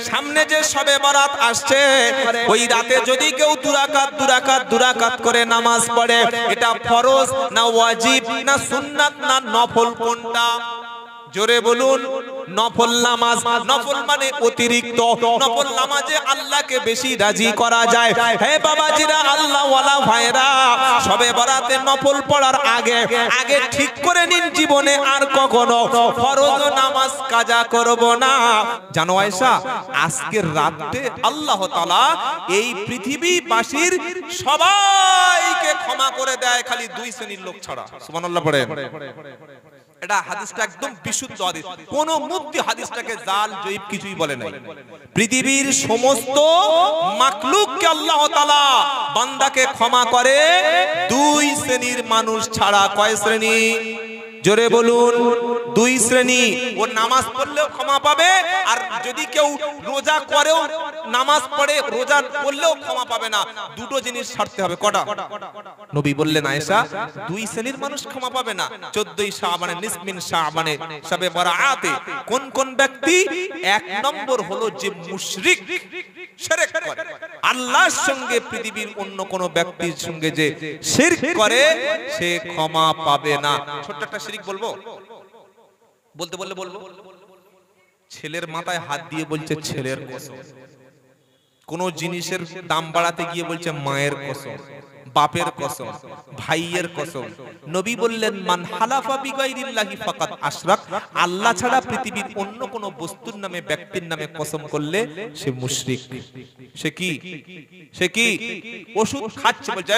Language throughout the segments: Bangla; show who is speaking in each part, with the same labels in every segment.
Speaker 1: সামনে যে শবে বরাত আসছে, ওই রাতে যদি কেউ দুরাকাত করে নামাজ পড়ে, এটা ফরজ না ওয়াজিব না সুন্নাত না নফল কোনটা? জোরে বলুন। নফল নামাজ। নফল মানে অতিরিক্ত। নফল নামাজে আল্লাহকে বেশি রাজি করা যায়। হে বাবাজিরা, আল্লাহ ওয়ালা ভাইরা, শবে বরাতে নফল পড়ার আগে ঠিক করে নিন জীবনে আর কখনো ফরজ নামাজ কাজা করব না। জানো আয়েশা, আজকের রাতে আল্লাহ তাআলা এই পৃথিবীবাসীর সবাইকে ক্ষমা করে দেয়, খালি দুই শ্রেণীর লোক ছাড়া। সুবহানাল্লাহ পড়েন। এটা হাদিসটা একদম বিশুদ্ধ হাদিস, কোন মুফতি হাদিসটাকে জাল জয়ীব কিছুই বলে নাই। পৃথিবীর সমস্ত মাখলুককে আল্লাহ তাআলা বান্দাকে ক্ষমা করে দুই শ্রেণীর মানুষ ছাড়া। কয় শ্রেণী? জোরে বলুন। দুই শ্রেণী। ও নামাজ পড়লেও ক্ষমা পাবে, আর যদি কেউ রোজা করেও নামাজ পড়ে রোজা পড়লেও ক্ষমা পাবে না। দুটো জিনিস ছাড়তে হবে। কটা? নবী বললেন আয়েশা, দুই শ্রেণীর মানুষ ক্ষমা পাবে না 14ই শাবানে, নিসমিন শাবানে, শবে বরাতে। কোন কোন ব্যক্তি? এক নম্বর হলো যে মুশরিক, শিরক করে আল্লাহর সঙ্গে, পৃথিবীর অন্য কোন ব্যক্তির সঙ্গে যে শিরক করে, সে ক্ষমা পাবে না। ছোট্ট একটা শিরক বলবো, বলতে বললে বলবো। ছেলের মাথায় হাত দিয়ে বলছে ছেলের কসম। কোন জিনিসের দাম বাড়াতে গিয়ে বলছে মায়ের কসম, বাপের কসম, ভাইয়ের কসম। নবী বললেন, মান হালাফা বিগাইরিল্লাহি ফাকাদ আশরাক। আল্লাহ ছাড়া পৃথিবীর অন্য কোন বস্তুর নামে, ব্যক্তির নামে কসম করলে সে মুশরিক। সে কি? ওষুধ খাচ্ছে, বলছে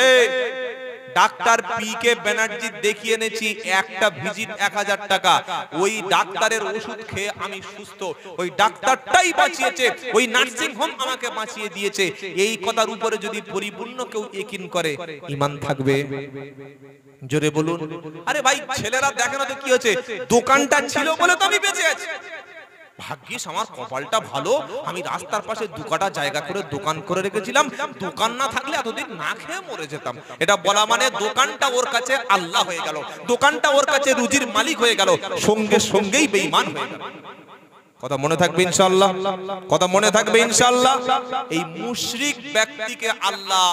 Speaker 1: ডাক্তার পি কে ব্যানার্জি দেখিয়ে এনেছি, একটা ভিজিট 1000 টাকা। ওই ডাক্তারের ওষুধ খেয়ে আমি সুস্থ, ওই ডাক্তারটাই বাঁচিয়েছে, ওই নার্সিং হোম আমাকে বাঁচিয়ে দিয়েছে। এই কথার উপরে যদি পরিপূর্ণ কেউ ইয়াকিন করে, ঈমান থাকবে? জোরে বলুন। আরে ভাই, ছেলেরা দেখে না তো কি হচ্ছে, দোকানটা ছিল বলে তো আমি বেঁচে আছি। ভাগ্যিস আমার কপালটা ভালো, আমি রাস্তার পাশে দুকাটা জায়গা করে দোকান করে রেখেছিলাম, দোকান না থাকলে এতদিন না খেয়ে মরে যেতাম। এটা বলা মানে দোকানটা ওর কাছে আল্লাহ হয়ে গেল, দোকানটা ওর কাছে রুজির মালিক হয়ে গেল, সঙ্গে সঙ্গেই বেঈমান হয়ে গেল। কথা মনে থাকবে ইনশাআল্লাহ? কথা মনে থাকবে ইনশাআল্লাহ? এই মুশরিক ব্যক্তিকে আল্লাহ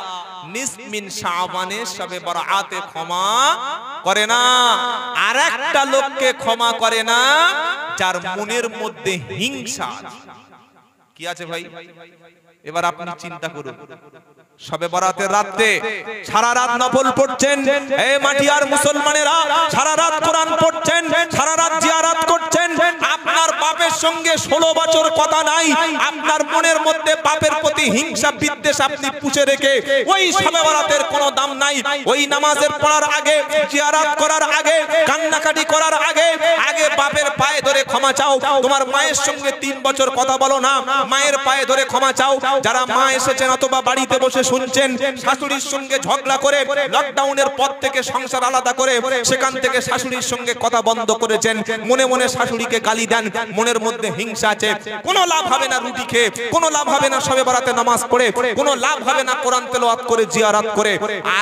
Speaker 1: নিসমিন শাবানে, শবে বরাতে ক্ষমা করে না। আর একটা লোককে ক্ষমা করে না, যার মনের মধ্যে হিংসা। কি আছে ভাই? এবার আপনি চিন্তা করুন, শবে বরাতের রাতে সারা রাত নফল পড়ছেন, এই মাটিয়ার মুসলমানেরা সারা রাত কোরআন পড়ছেন, সারা রাত জিয়ারত করছেন। আপনার বাপের সঙ্গে 16 বছর কথা নাই, আপনার মনের মধ্যে বাপের প্রতি হিংসা বিদ্বেষ আপনি পুষে রেখে ওই শবে বরাতের কোনো দাম নাই। ওই নামাজের পড়ার আগে, জিয়ারত করার আগে, কান্নাকাটি করার আগে বাপের পায়ে ধরে ক্ষমা চাও। তোমার মায়ের সঙ্গে 3 বছর কথা বলো না, মায়ের পায়ে ধরে ক্ষমা চাও। যারা মা এসেছেন অথবা বাড়িতে বসে শুনছেন, শাশুড়ির সঙ্গে ঝগড়া করে লকডাউনের পর থেকে সংসার আলাদা করে সেখান থেকে শাশুড়ির সঙ্গে কথা বন্ধ করেছেন, মনে মনে শাশুড়িকে গালি দেন, মনের মধ্যে হিংসা আছে, কোনো লাভ হবে না রুটি খেয়ে, কোনো লাভ হবে না শবে বরাতে নামাজ পড়ে, কোনো লাভ হবে না কোরআন তেলাওয়াত করে, জিয়ারত করে।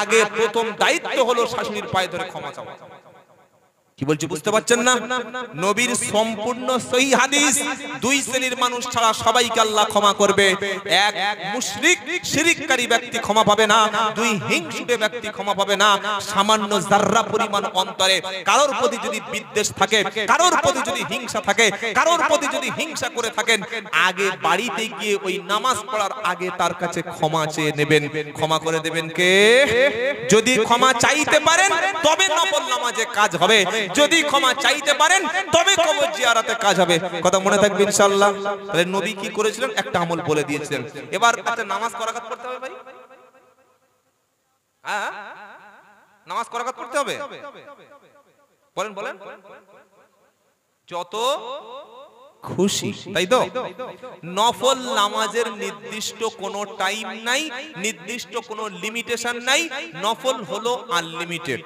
Speaker 1: আগে প্রথম দায়িত্ব হলো শাশুড়ির পায়ে ধরে ক্ষমা চাওয়া। কি বলছি বুঝতে পারছেন না? নবীর সম্পূর্ণ সহিহ হাদিস, দুই শ্রেণীর মানুষ ছাড়া সবাইকে আল্লাহ ক্ষমা করবে। এক মুশরিক শিরককারী ব্যক্তি ক্ষমা পাবে না, দুই হিংসুটে ব্যক্তি ক্ষমা পাবে না। সামান্য যাররা পরিমাণ অন্তরে কারোর প্রতি যদি বিদ্বেষ থাকে, কারোর প্রতি যদি হিংসা থাকে, কারোর প্রতি যদি হিংসা করে থাকেন, আগে বাড়িতে গিয়ে ওই নামাজ পড়ার আগে তার কাছে ক্ষমা চেয়ে নেবেন, ক্ষমা করে দেবেন কে? যদি ক্ষমা চাইতে পারেন তবে নফল নামাজে কাজ হবে, যদি ক্ষমা চাইতে পারেন তবে কবর জিয়ারতে কাজ হবে। কথা মনে থাকবে ইনশাআল্লাহ। তাহলে নবী কি করেছিলেন? একটা আমল বলে দিয়েছিলেন। এবার একটা নামাজ কয় রাকাত পড়তে হবে ভাই? হ্যাঁ, নামাজ কয় রাকাত পড়তে হবে? বলেন বলেন। যত খুশি, তাই তো? নফল নামাজের নির্দিষ্ট কোনো টাইম নাই, নির্দিষ্ট কোনো লিমিটেশন নাই। নফল হলো আনলিমিটেড।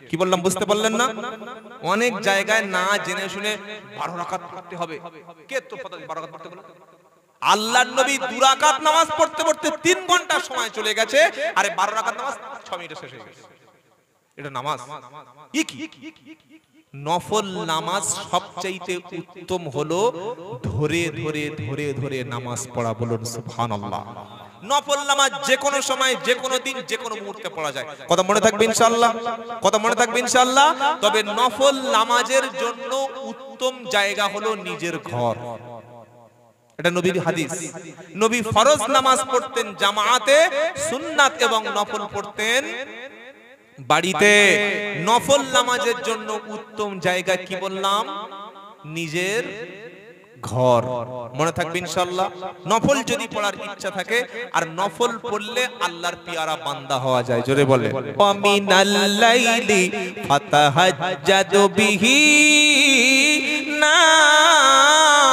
Speaker 1: কি বললাম বুঝতে পারলেন না? অনেক জায়গায় না জেনে শুনে 12 রাকাত পড়তে হবে। কে তো 12 রাকাত পড়তে বলে? আল্লাহর নবী 2 রাকাত নামাজ পড়তে পড়তে 3 ঘন্টা সময় চলে গেছে, আরে 12 রাকাত নামাজ 6 মিনিটে শেষ হয়ে গেছে। এটা নামাজ? কি নফল নামাজ সবচাইতে উত্তম হলো ধরে ধরে ধরে ধরে নামাজ পড়া। বলুন সুবহানাল্লাহ। নফল নামাজ যে কোনো সময়, যে কোনো দিন, যে কোনো মুহূর্তে পড়া যায়। কথা মনে থাকবে ইনশাআল্লাহ, কথা মনে থাকবে ইনশাআল্লাহ। তবে নফল নামাজের জন্য উত্তম জায়গা হলো নিজের ঘর। এটা নবীর হাদিস। নবী ফরজ নামাজ পড়তেন জামাতে, সুন্নাত এবং নফল পড়তেন বাড়িতে। নফল নামাজের জন্য উত্তম জায়গা কি বললাম? নিজের ঘর। মনে থাকবে ইনশাআল্লাহ। নফল যদি পড়ার ইচ্ছা থাকে, আর নফল পড়লে আল্লাহর পিয়ারা বান্দা হওয়া যায়। জোরে বলে মিনাল লাইলি ফাতাহাজ্জাদু বিহি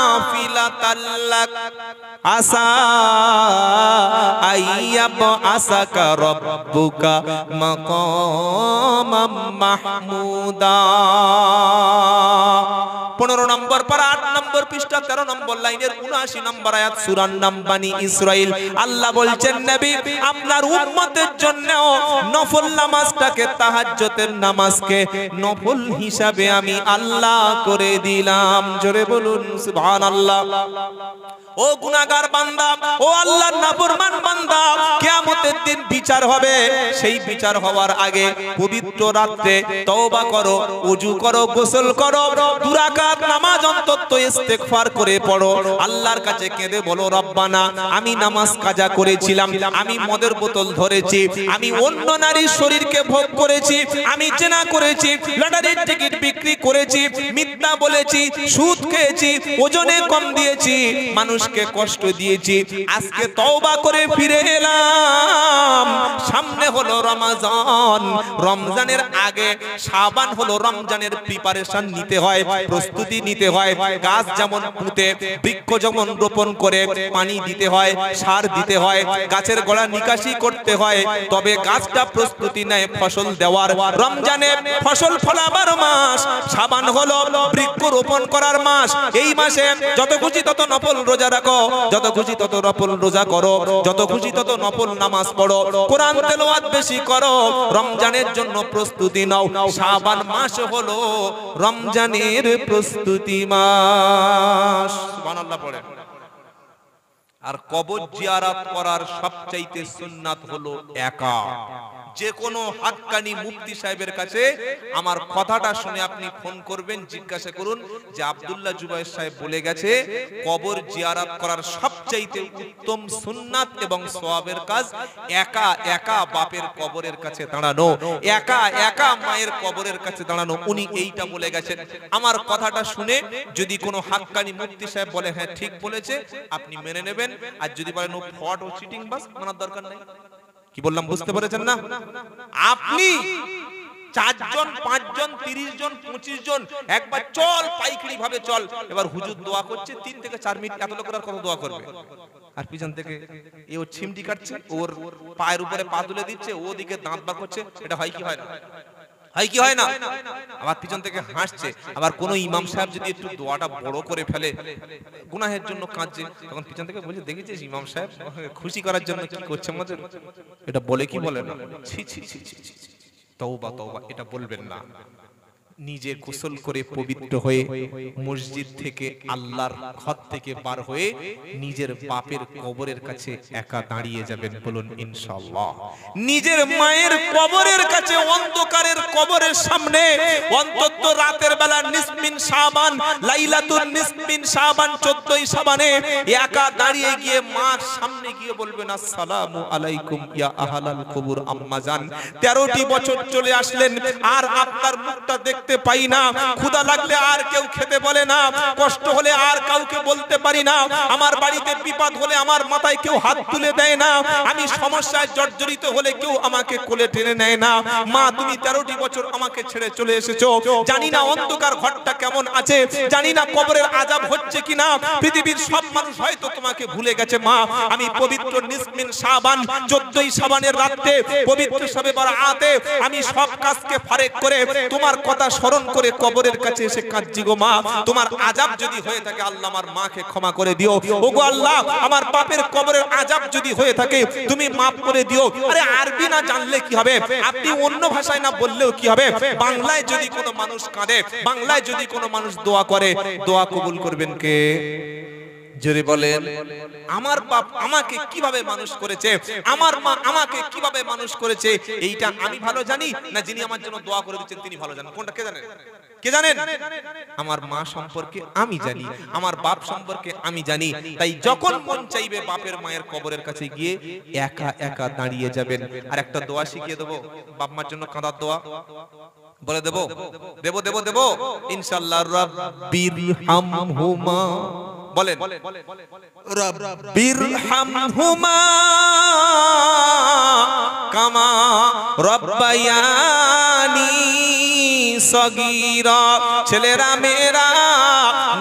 Speaker 1: নাফিলাতাল লাক আসা আইয়াব আসাকা রাব্বুকা মাকামাম মাহমুদা। 15 নম্বর পারা 8 নম্বর পৃষ্ঠা 13 নম্বর লাইনের 79 নম্বর আয়াত সূরার নাম বানি ইসরাইল। আল্লাহ বলছেন নবী আপনার উম্মতের জন্য নফল নামাজটাকে, তাহাজ্জুদের নামাজকে নফল হিসাবে আমি আল্লাহ করে দিলাম। জোরে বলুন সুবহানাল্লাহ। ও গুনাহগার বান্দা, ও আল্লাহর নাফরমান বান্দা, কিয়ামতের দিন বিচার হবে। সেই বিচার হওয়ার আগে পবিত্র রাতে তওবা করো, ওযু করো, গোসল করো, 2 রাকাত নামাজ অন্তত ইস্তেগফার করে পড়ো। আল্লাহর কাছে কেঁদে বলো রব্বানা আমি নামাজ কাজা করেছিলাম, আমি মদের বোতল ধরেছি, আমি অন্য নারীর শরীরকে ভোগ করেছি, আমি জেনা করেছি, লটারির টিকিট বিক্রি করেছি, মিথ্যা বলেছি, সুদ খেয়েছি, ওজনে কম দিয়েছি, মানুষকে কষ্ট দিয়েছি। আজকে তওবা করে ফিরে এলাম। সামনে হলো রমজান, রমজানের আগে শাবান হলো রমজানের প্রিপারেশন নিতে হয়, প্রস্তুতি নিতে হয়। গাছ যেমন পুঁতে, বৃক্ষ যেমন রোপণ করে পানি দিতে হয়, সার দিতে হয়, গাছের গোড়া নিকাশি করতে হয়, তবে গাছটা প্রস্তুতি নেয় ফসল দেওয়ার। রমজানে ফসল ফলাবার মাস, শাবান হলো বৃক্ষ রোপণ করার মাস। এই মাসে যত খুশি তত নফল রোজা রাখো, যত খুশি তত নফল রোজা করো, যত খুশি তত নফল নামাজ পড়ো, কোরআন তেলাওয়াত বেশি করো। রমজানের জন্য প্রস্তুতি নাও। শাবান মাস হলো রমজানের প্রস্তুতি মাস। সুবহানাল্লাহ পড়ে। আর কবর জিয়ারত করার সবচাইতে সুন্নাত হলো একা। যে কোনো হাক্কানি মুফতি সাহেবের কাছে আমার কথাটা শুনে আপনি ফোন করবেন, জিজ্ঞাসা করুন যে আব্দুল্লাহ জুবায়ের সাহেব বলে গেছে কবর জিয়ারত করার সবচাইতে উত্তম সুন্নাত এবং সওয়াবের কাজ একা একা বাপের কবরের কাছে দাঁড়ানো, একা একা মায়ের কবরের কাছে দাঁড়ানো। উনি এইটা বলে গেছেন। আমার কথাটা শুনে যদি কোনো হাক্কানি মুফতি সাহেব বলে হ্যাঁ ঠিক বলেছে, আপনি মেনে নেবেন। আর যদি বলেন ও ফ্রড ও চিটিং, বাস মানার দরকার নেই। কি বললাম বুঝতে পেরেছেন না? আপনি 4 জন 5 জন 30 জন 25 জন একবার চল, পাইকারি ভাবে চল। এবার হুজুর দোয়া করছে 3 থেকে 4 মিনিট, এত লোকের আর কত দোয়া করবে? আর পিছন থেকে এ ও ছিমটি কাটছে, ওর পায়ের উপরে পা তুলে দিচ্ছে, ওদিকে দাঁত বার করছে। এটা হয় কি হয় না? হয় কি হয় না? আবার পিছন থেকে হাসছে। আবার কোন ইমাম সাহেব যদি একটু দোয়াটা বড় করে ফেলে, গুনাহের জন্য কাঁদছে, তখন পিছন থেকে বলছে দেখেছিস ইমাম সাহেব খুশি করার জন্য কি করছে আমাদের। এটা বলে কি বলে না? ছি ছি ছি ছি ছি। তওবা তওবা, এটা বলবেন না। নিজে গোসল করে পবিত্র হয়ে মসজিদ থেকে আল্লাহর ঘর থেকে বার হয়ে নিজের বাপের কবরের কাছে একা দাঁড়িয়ে যাবেন। বলুন ইনশাআল্লাহ। নিজের মায়ের কবরের কাছে, অন্ধকারের কবরের সামনে অন্তত রাতের বেলা নিসমিন শাবান, লাইলাতুন নিসমিন শাবান 14ই শাবানে একা দাঁড়িয়ে গিয়ে মার সামনে গিয়ে বলবেন আসসালামু আলাইকুম ইয়া আহলাল কবর আম্মা জান। 13টি বছর চলে আসলেন, আর আপনার মুখটা দেখতে পাই না। ক্ষুধা লাগলে আর কেউ খেতে বলে না, কষ্ট হলে আর কাউকে বলতে পারি না, আমার বাড়িতে বিপদ হলে আমার মাথায় কেউ হাত তুলে দেয় না, আমি সমস্যায় জর্জরিত হলে কেউ আমাকে কোলে টেনে নেয় না। মা তুমি 13টি বছর আমাকে ছেড়ে চলে এসেছো, জানি না অন্ধকার ঘরটা কেমন আছে, জানি না কবরের আযাব হচ্ছে কিনা, পৃথিবীর সব মানুষ হয়তো তোমাকে ভুলে গেছে মা। আমি পবিত্র নিসমিন শাবান 14ই শাবানের রাতে পবিত্র শবে বরাতে আমি সব কাজকে ফারেক করে তোমার কথা স্মরণ করে কবরের কাছে এসে কাঁদছি গো মা, তোমার আযাব যদি হয়ে থাকে আল্লাহ আমার মাকে ক্ষমা করে দিও। ওগো আল্লাহ, আমার বাপের কবরের আযাব যদি হয়ে থাকে তুমি মাফ করে দিও। আরে আরবি না জানলে কি হবে, আপনি অন্য ভাষায় না বললেও কি হবে, বাংলায় যদি কোনো মানুষ কাঁদে, বাংলায় যদি কোনো মানুষ দোয়া করে, দোয়া কবুল করবেন কে? জোরে বলেন। আমার বাপ আমাকে কিভাবে মানুষ করেছে, আমার মা আমাকে কিভাবে মানুষ করেছে, এইটা আমি ভালো জানি না যিনি আমার জন্য দোয়া করে দিচ্ছেন তিনি ভালো জানেন? কোনটা কে জানেন? কে জানেন? আমার মা সম্পর্কে আমি জানি, আমার বাপ সম্পর্কে আমি জানি। তাই যখন মন চাইবে বাপের মায়ের কবরের কাছে গিয়ে একা একা দাঁড়িয়ে যাবেন। আর একটা দোয়া শিখিয়ে দেবো, বাপ মার জন্য কাঁদার দোয়া বলে দেবো, দেবো দেবো দেবো ইনশাআল্লাহ। রাব্বির হামহুমা বলেন, রাব্বির হামহুমা কামা রব্বায়ানি সগীরা। ছেলেরা মেয়েরা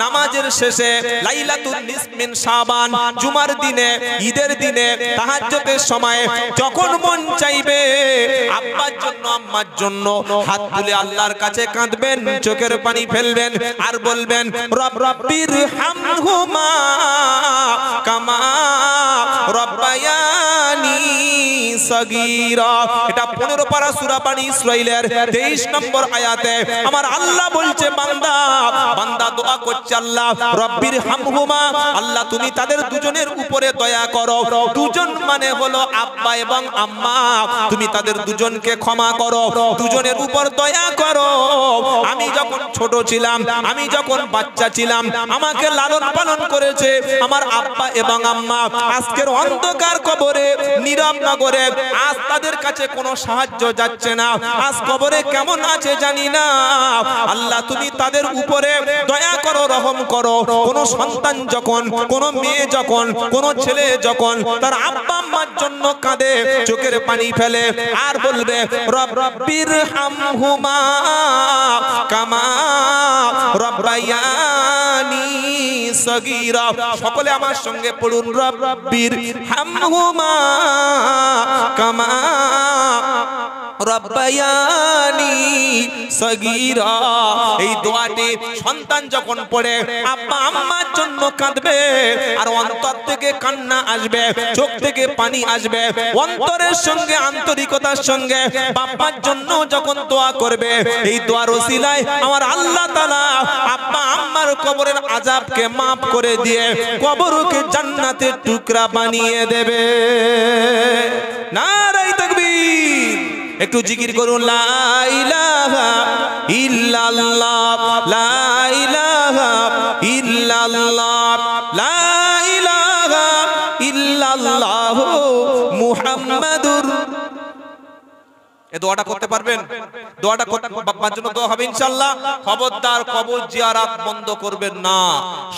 Speaker 1: নামাজের শেষে লাইলাতুল নিসফ মিন শাবান, জুমার দিনে, ঈদের দিনে, তাহাজ্জুদের সময় যখন মন চাইবে আব্বার জন্য আম্মার জন্য হাত তুলে আল্লাহর কাছে কাঁদবেন, চোখের পানি ফেলবেন আর বলবেন রাব্বির হামহুমা কামা রব্বায়ানি সগীরা। এটা 15 পারা সূরা বনী ইসরাঈলের 23 নম্বর আয়াতে আমার আল্লাহ বলছে, বান্দা বান্দা দোয়া করছে, আল্লাহ রব্বির হামহুমা, আল্লাহ তুমি তাদের দুজনের উপরে দয়া করো। দুজন মানে হলো আব্বা এবং আম্মা, তুমি তাদের দুজনকে ক্ষমা করো, দুজনের উপর দয়া করো। আমি যখন ছোট ছিলাম, আমি যখন বাচ্চা ছিলাম, আমাকে লালন পালন করেছে আমার আব্বা এবং আম্মা। আজকের অন্ধকার কবরে, নীরব নগরে, আজ তাদের কাছে কোনো সাহায্য যাচ্ছে না, আজ কবরে কেমন আছে জানি না। আল্লাহ তুমি তাদের উপরে দয়া করো, রহম করো। কোন সন্তান যখন, কোন মেয়ে যখন, কোন ছেলে যখন তার আব্বা আম্মার জন্য কাঁদে, চোখের পানি ফেলে আর বলবে রব্বির হামহুমা কামা রব্বায়ানি সগীরা। সকলে আমার সঙ্গে পড়ুন, রব্বির হামহুমা কামা রব্বায়ানি সগীরা। এই দোয়াটি সন্তান যখন পড়ে আব্বা আম্মার জন্য কাঁদবে আর অন্তর থেকে কান্না আসবে, চোখ থেকে পানি আসবে, অন্তরের সঙ্গে আন্তরিকতার সঙ্গে বাবার জন্য যখন দোয়া করবে, এই দোয়ার ওসিলায় আমার আল্লাহ তাআলা আব্বা আম্মার কবরের আযাবকে maaf করে দিয়ে কবরকে জান্নাতের টুকরা বানিয়ে দেবে। নারায়ে তাকবীর। একটু জিকির করুন, লা ইলাহা ইল্লাল্লাহ, লা ইলাহা ইল্লাল্লাহ, লা ইলাহা ইল্লাল্লাহ মুহাম্মাদুর। এই দোয়াটা করতে পারবেন? দোয়াটা বাবার জন্য দোয়া হবে ইনশাআল্লাহ। খবরদার কবর জিয়ারত বন্ধ করবেন না।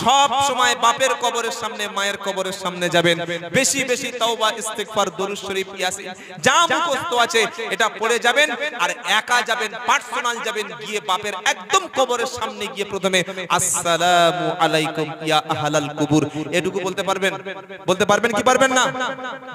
Speaker 1: সব সময় বাপের কবরের সামনে, মায়ের কবরের সামনে যাবেন। বেশি বেশি তাওবা, ইস্তিগফার, দরুদ শরীফ, ইয়াসিন যা মুখস্থ আছে এটা পড়ে যাবেন। আর একা যাবেন, পার্সোনাল যাবেন, গিয়ে বাপের একদম কবরের সামনে গিয়ে প্রথমে আসসালামু আলাইকুম ইয়া আহলাল কুবুর, এটুকু বলতে পারবেন? বলতে পারবেন কি পারবেন না?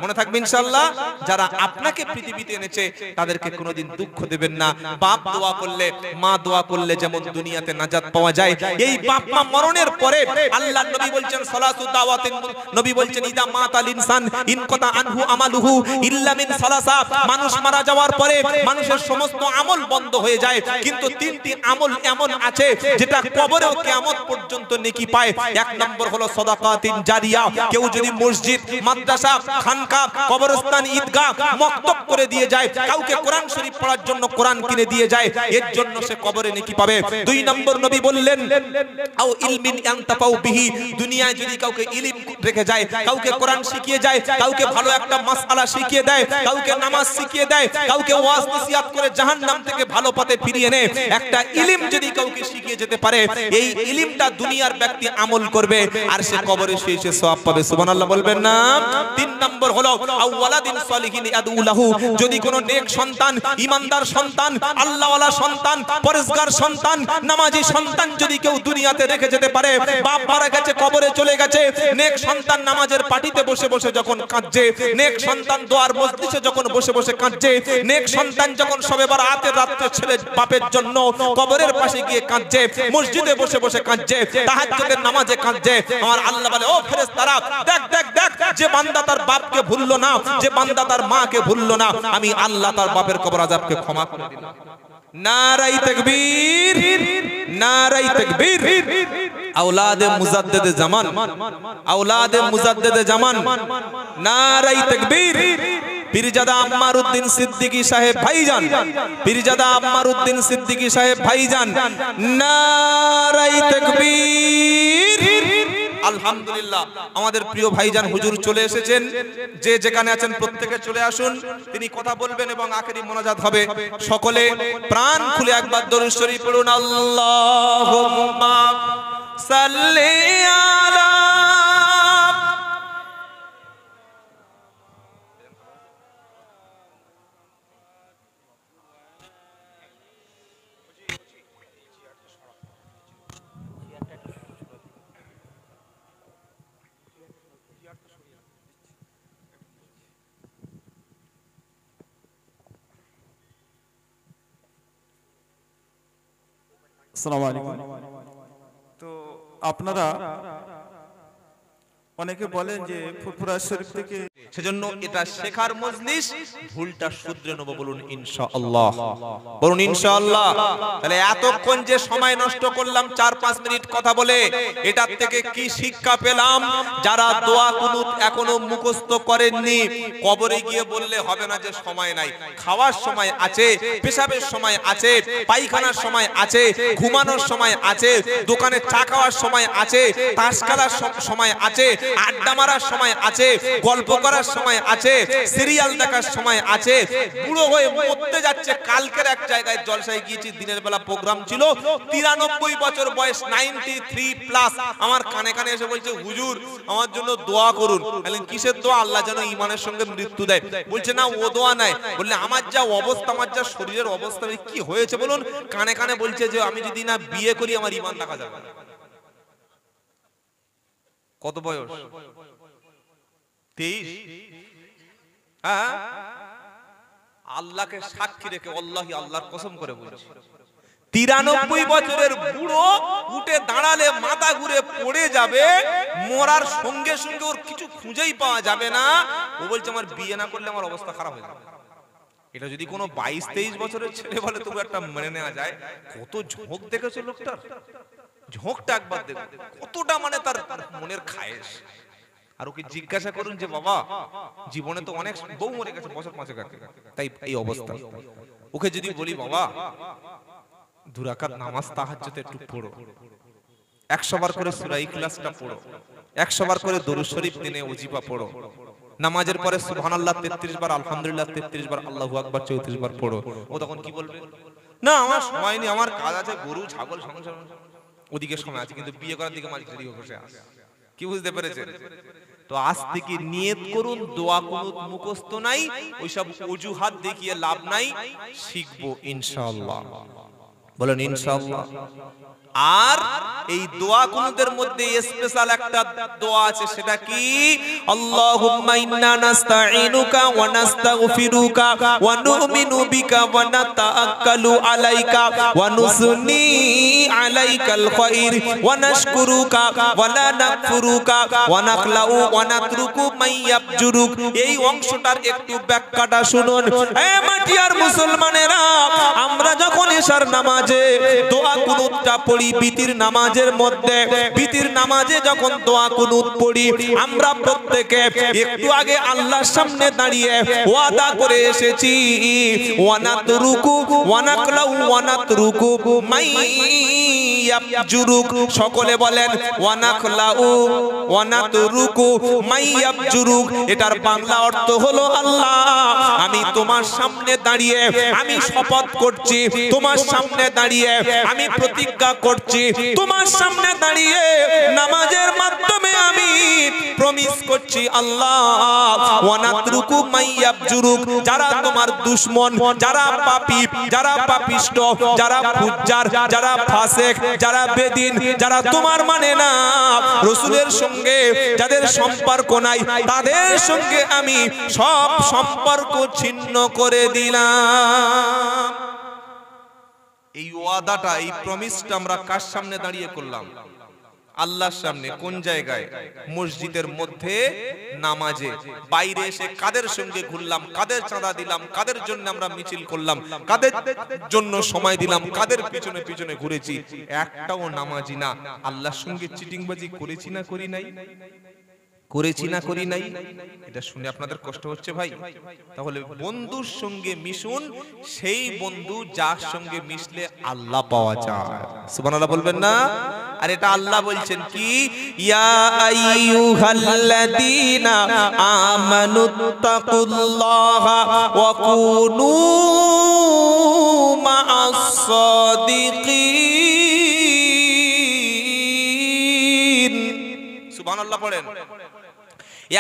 Speaker 1: মনে থাকবে ইনশাআল্লাহ। যারা আপনাকে পৃথিবীতে এনেছে তাদেরকে কোনোদিন দুঃখ দেবেন না। বাপ দোয়া করলে, মা দোয়া করলে যেমন দুনিয়াতে নাজাত পাওয়া যায়, এই বাপ মা মরণের পরে আল্লাহর নবী বলছেন সালাসু দাওয়াতিন, নবী বলছেন ইদা মাতাল ইনসান ইনকাতা আনহু আমালুহু ইল্লা মিন সালাসা। মানুষ মারা যাওয়ার পরে মানুষের সমস্ত আমল বন্ধ হয়ে যায়, কিন্তু তিনটি আমল এমন আছে যেটা কবরেও কিয়ামত পর্যন্ত নেকি পায়। এক নম্বর হলো সাদাকাতিন জারিয়া। কেউ যদি মসজিদ, মাদ্রাসা, খানকা, কবরস্থান, ঈদগাহ, মক্তব করে দিয়ে যায়, কাউকে কোরআন শরীফ পড়ার জন্য কোরআন কিনে দিয়ে যায়, এর জন্য সে কবরে নেকি পাবে। দুই নম্বর নবী বললেন আও ইলমিন ইয়ানতাফাউ বিহি। দুনিয়ায় যদি কাউকে ইলম রেখে যায়, কাউকে কোরআন শিখিয়ে যায়, কাউকে ভালো একটা মাসআলা শিখিয়ে দেয়, কাউকে নামাজ শিখিয়ে দেয়, কাউকে ওয়াজ নসিহত করে জাহান্নাম থেকে ভালো পথে ফিরিয়ে এনে একটা ইলম যদি কাউকে শিখিয়ে যেতে পারে, এই ইলমটা দুনিয়ার ব্যক্তি আমল করবে আর সে কবরে শুয়ে সে সওয়াব পাবে। সুবহানাল্লাহ বলবেন না? তিন নম্বর হলো আওয়ালাদিন সালিহিন ইয়াদউ লাহু। যদি কোনো নেক সন্তান সন্তান, ইমানদার সন্তান, আল্লাহওয়ালা সন্তান, পরেজগার সন্তান, নামাজি সন্তান যদি কেউ দুনিয়াতে রেখে যেতে পারে, বাপ মারা গেছে, কবরে চলে গেছে, নেক সন্তান নামাজের পাটিতে বসে বসে যখন কাঁদছে, নেক সন্তান দোয়ার মজলিসে যখন বসে বসে কাঁদছে, নেক সন্তান যখন সবে বারাতের রাতে ছেলে বাপের জন্য কবরের পাশে গিয়ে কাঁদছে, মসজিদে বসে বসে কাঁদছে, তাহাজ্জুদের নামাজে কাঁদছে, আমার আল্লাহ বলে ও ফেরেশতারা দেখ দেখ দেখ, যে বান্দা তার বাপকে ভুললো না, যে বান্দা তার মাকে ভুললো না, আমি আল্লাহ তার বাপের কবর আযাবকে ক্ষমা করে দিলাম। নারায়ে তাকবীর, নারায়ে তাকবীর। আওলাদে মুজাদ্দেদে জামান, আওলাদে মুজাদ্দেদে জামান, নারায়ে তাকবীর। পীরজাদা আম্মার উদ্দিন সিদ্দিকী সাহেব ভাইজান, পীরজাদা আম্মার উদ্দিন সিদ্দিকী সাহেব ভাইজান, নারায়ে তাকবীর। আলহামদুলিল্লাহ, আমাদের প্রিয় ভাইজান হুজুর চলে এসেছেন, যে যেখানে আছেন প্রত্যেকে চলে আসুন, তিনি কথা বলবেন এবং আখেরি মোনাজাত হবে। সকলে প্রাণ খুলে একবার দরুদ শরীফ পড়ুন, আল্লাহুম্মা সাল্লি আলা।
Speaker 2: আসসালামু আলাইকুম। তো আপনারা অনেকে বলেন যে ফুরফুরা শরীফ থেকে,
Speaker 1: সেজন্য এটা শেখার মজলিস, ভুলটা শুধরে নেব, বলুন ইনশাআল্লাহ, বলুন ইনশাআল্লাহ। তাহলে এতক্ষণ যে সময় নষ্ট করলাম 4-5 মিনিট কথা বলে, এটার থেকে কি শিক্ষা পেলাম? যারা দোয়া কুনুত এখনো মুখস্থ করেননি, কবরে গিয়ে বললে হবে না যে সময় নাই। খাওয়ার সময় আছে, পেশাবের সময় আছে, পায়খানার সময় আছে, ঘুমানোর সময় আছে, দোকানে চা খাওয়ার সময় আছে, তাস খেলার সময় আছে, আড্ডা মারার সময় আছে, গল্প করার সময় আছে, সিরিয়াল দেখার সময় আছে। বুড়ো হয়ে মরতে যাচ্ছে। কালকের এক জায়গায় জলসায় গিয়েছি, দিনের বেলা প্রোগ্রাম ছিল, 93 বছর বয়স, 93+। আমার কানে কানে এসে বলছে হুজুর আমার জন্য দোয়া করুন। বললেন কিসের দোয়া? আল্লাহ যেন ঈমানের সঙ্গে মৃত্যু দেয়। বলছে না ও দোয়া নাই। বললে আমার যা অবস্থা, আমার যা শরীরের অবস্থা, কি হয়েছে বলুন? কানে কানে বলছে যে আমি যদি না বিয়ে করি আমার ঈমান রাখা যাবে না। কত বয়স? 23। হ্যাঁ, আল্লাহকে সাক্ষী রেখে, আল্লাহি আল্লাহর কসম করে বলছি, 93 বছরের বুড়ো উঠে দাঁড়ালে মাথা ঘুরে পড়ে যাবে, মরার সঙ্গে সঙ্গে ওর কিছু খুঁজেই পাওয়া যাবে না। ও বলছে আমার বিয়ে না করলে আমার অবস্থা খারাপ হয়ে যাবে। এটা যদি কোনো 22-23 বছরের ছেলে বলে তবু একটা মেনে নেওয়া যায়। কত ঝোঁক দেখেছো লোকটার, ঝোঁকটা একবার দেখো, কতটা মানে তার মনের খায়েশ। আর ওকে জিজ্ঞাসা করুন যে বাবা জীবনে তো অনেক বউ মরে গেছে বছর 5 আগে, তাই এই অবস্থা। ওকে যদি বলি বাবা 2 রাকাত নামাজ তাহাজ্জুদে একটু পড়ো, 100 বার করে সূরা ইখলাসটা পড়ো, 100 বার করে দরুদ শরীফ দিনে ওজিফা পড়ো, নামাজের পরে সুবহানাল্লাহ 33 বার, আলহামদুলিল্লাহ 33 বার, আল্লাহু আকবার 34 বার পড়ো। ও তখন কি বলবে? না আমার সময় নেই, আমার কাজ আছে, গরু ছাগল সংসার, ওদিকে সময় আছে, কিন্তু বিয়ে করার দিকে মাঝে দেরি বসে আছে। কি বুঝতে পেরেছেন? তো আজ থেকে নিয়ত করুন, দোয়া কুনুত মুখস্থ নাই, ওইসব অজুহাত দেখিয়ে লাভ নাই, শিখবো ইনশাআল্লাহ, বলেন ইনশাআল্লাহ। আর এই দোয়া কুনুতের মধ্যে স্পেশাল একটা দোয়া আছে, সেটা কি? আল্লাহুম্মা ইন্না নাস্তাঈনুকা ওয়া নাস্তাগফিরুকা ওয়া নু'মিনু বিকা ওয়া নাতাআক্কালু আলাইকা ওয়া নুসনি আলাইকাল খায়র ওয়া নাশকুরুকা ওয়া লা নাকফুরুকা ওয়া নাখলাউ ওয়া নাতরুকু মাইয়াবজুরুক। এই অংশটার একটু ব্যাখ্যাটা শুনুন। হে মাটিয়ার মুসলমানেরা, আমরা যখন এশার নামাজে দোয়া কুনুতটা পড়ি, বিতির নামাজের মধ্যে, বিতির নামাজে যখন দোয়া কুনুত পড়ি, আমরা প্রত্যেকে একটু আগে আল্লাহর সামনে দাঁড়িয়ে ওয়াদা করে এসেছি, ওয়া নাতরুকু ওয়া নাকলাউ ওয়া নাতরুকু মাই মাইয়াবজুরুক, সকলে বলেন ওয়া নাখলাউ ওয়া নাতরুকু মাইয়াবজুরুক। এটার বাংলা অর্থ হলো আল্লাহ আমি তোমার সামনে দাঁড়িয়ে আমি শপথ করছি, তোমার সামনে দাঁড়িয়ে আমি প্রতিজ্ঞা করছি, তোমার সামনে দাঁড়িয়ে নামাজের মাধ্যমে আমি প্রমিস করছি আল্লাহ ওয়া নাতরুকু মাইয়াবজুরুক, যারা তোমার দুশমন, যারা পাপী, যারা পাপিষ্ট, যারা ফুজ্জার, যারা ফাসিক, যারা বেদিন, যারা তোমার মানে না, রাসূলের সঙ্গে যাদের সম্পর্ক নাই তাদের সঙ্গে আমি সব সম্পর্ক ছিন্ন করে দিলাম। এই ওয়াদাটা, এই প্রমিসটা আমরা কার সামনে দাঁড়িয়ে করলাম? আল্লাহর সামনে। কোন জায়গায়? মসজিদের মধ্যে নামাজে। বাইরে এসে কাদের সঙ্গে ঘুরলাম, কাদের চাঁদা দিলাম, কাদের জন্য আমরা মিছিল করলাম, কাদের জন্য সময় দিলাম, কাদের পিছনে পিছনে ঘুরেছি, একটাও নামাজি না। আল্লাহর সঙ্গে চিটিংবাজি করেছি না করি নাই? করেছি না করি নাই? এটা শুনে আপনাদের কষ্ট হচ্ছে ভাই? তাহলে বন্ধুর সঙ্গে মিশুন, সেই বন্ধু যার সঙ্গে মিশলে আল্লাহ পাওয়া যায়। সুবহানাল্লাহ বলবেন না? আর এটা আল্লাহ বলছেন কি, ইয়া আইয়ুহাল্লাযীনা আমানুত্তাকুল্লাহা ওয়া কুনু মা'আস সাদিকিন। সুবহানাল্লাহ পড়েন।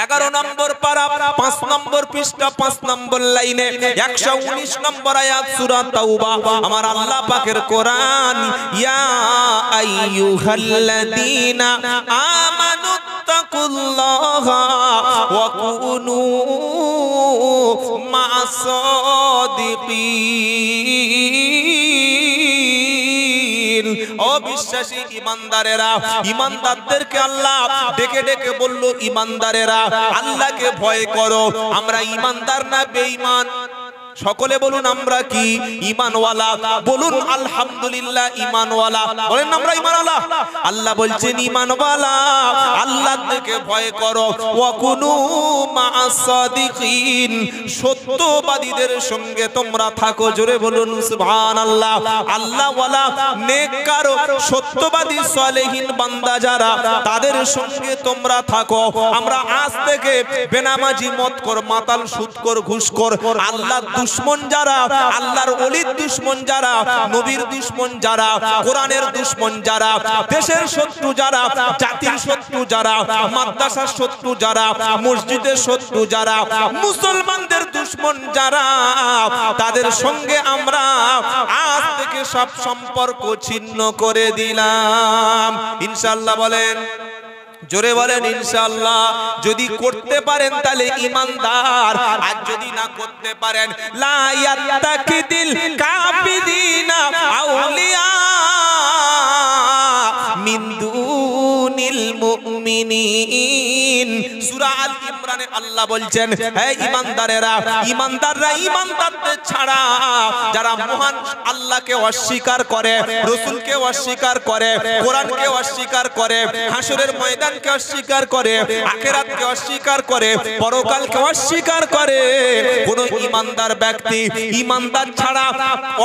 Speaker 1: 11 নম্বর পারা 5 নম্বর পৃষ্ঠা 5 নম্বর লাইনে 119 নম্বর আয়াত সূরা তাওবা। আমার আল্লাহ পাকের কোরআন, ইয়া আইয়ুহাল্লাযীনা আমানুত্তাকুল্লাহা ওয়া কুনু মা'আস সাদিকিন। ও বিশ্বাসী ইমানদারেরা, ইমানদারদেরকে আল্লাহ ডেকে ডেকে বলল, ইমানদারেরা আল্লাহকে ভয় করো। আমরা ইমানদার না বেঈমান? সকলে বলুন আমরা কি ঈমানওয়ালা? বলুন আলহামদুলিল্লাহ ঈমানওয়ালা। বলেন আমরা ঈমানওয়ালা। আল্লাহ বলছেন ঈমানওয়ালা আল্লাহকে ভয় করো। ওয়া কুনু মা'আস সাদিকিন, সত্যবাদীদের সঙ্গে তোমরা থাকো। জোরে বলুন সুবহানাল্লাহ। আল্লাহওয়ালা নেককার সত্যবাদী সালেহিন বান্দা যারা, তাদের সঙ্গে তোমরা থাকো। আমরা আজ থেকে বেনামাজি, মদখোর, মাতাল, সুদখোর, ঘুষখোর, আল্লাহ দুশমন যারা, আল্লাহর ওলির দুশমন যারা, নবীর দুশমন যারা, কোরআনের দুশমন যারা, দেশের শত্রু যারা, জাতির শত্রু যারা, মাদ্রাসার শত্রু যারা, মসজিদের শত্রু যারা, মুসলমানদের দুশমন যারা, তাদের সঙ্গে আমরা আজ থেকে সব সম্পর্ক ছিন্ন করে দিলাম ইনশাআল্লাহ। বলেন, জোরে বলেন ইনশাআল্লাহ। যদি করতে পারেন তাহলে ঈমানদার, আর যদি না করতে পারেন লা ইয়াত্তাকিদিল কাফিরিনা আউলিয়া মিন দুনিল মুমিনিন। সূরা আল ইমরানে আল্লাহ বলছেন, হে ঈমানদারেরা, ঈমানদাররা ঈমানদারদের ছাড়া যারা মহান আল্লাহকে অস্বীকার করে, রাসূলকে অস্বীকার করে, কোরআনকে অস্বীকার করে, হাসরের ময়দানকে অস্বীকার করে, আখিরাতকে অস্বীকার করে, পরকালকে অস্বীকার করে, কোন ঈমানদার ব্যক্তি ঈমানদার ছাড়া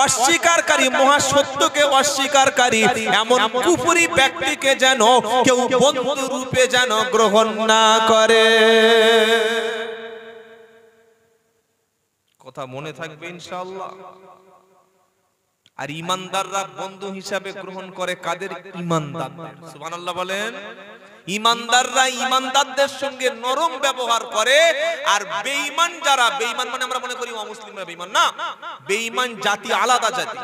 Speaker 1: অস্বীকারকারী, মহাসত্যকে অস্বীকারকারী এমন কুফরি ব্যক্তিকে যেন কেউ বন্ধু রূপে যেন গ্রহণ না করে। কথা মনে থাকবে ইনশাআল্লাহ। আর ঈমানদাররা বন্ধু হিসাবে গ্রহণ করে কাদের? ঈমানদারদের। সুবহানাল্লাহ বলেন। ঈমানদাররা ঈমানদারদের সঙ্গে নরম ব্যবহার করে। আর বেঈমান যারা, বেঈমান মানে আমরা মনে করি অমুসলিমরা বেঈমান না, বেঈমান জাতি আলাদা জাতি,